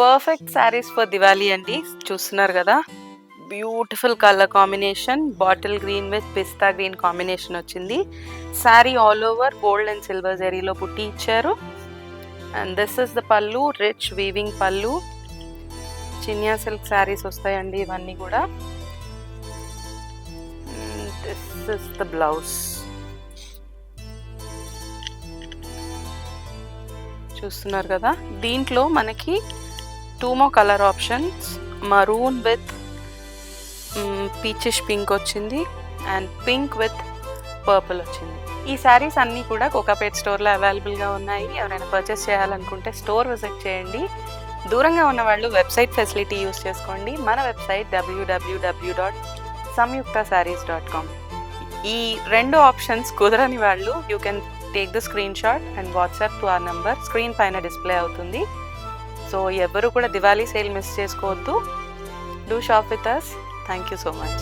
Perfect saris for Diwali అండి. చూస్తున్నారు కదా, beautiful colour combination, bottle green with pista green combination వచ్చింది. Sari all over gold and silver జరీలో పుట్టి ఇచ్చారు. And this is the pallu, rich weaving pallu. Chiniya silk saris వస్తాయండి ఇవన్నీ కూడా. This is the blouse. చూస్తున్నారు కదా, దీంట్లో మనకి 2 more colour options. Maroon with peachish pink వచ్చింది అండ్ పింక్ విత్ పర్పుల్ వచ్చింది. ఈ శారీస్ అన్నీ కూడా కోకాపేట్ స్టోర్లో అవైలబుల్గా ఉన్నాయి. ఎవరైనా పర్చేస్ చేయాలనుకుంటే స్టోర్ విజిట్ చేయండి. దూరంగా ఉన్న వాళ్ళు వెబ్సైట్ ఫెసిలిటీ యూస్ చేసుకోండి. మన వెబ్సైట్ www.samyuktasarees.com. ఈ 2 ఆప్షన్స్ కుదరని వాళ్ళు you can take the screenshot and WhatsApp to ఆ నెంబర్. స్క్రీన్ పైన డిస్ప్లే అవుతుంది. సో ఎవరు కూడా దివాళీ సేల్ మిస్ చేసుకోవద్దు. Do shop with us. Thank you so much.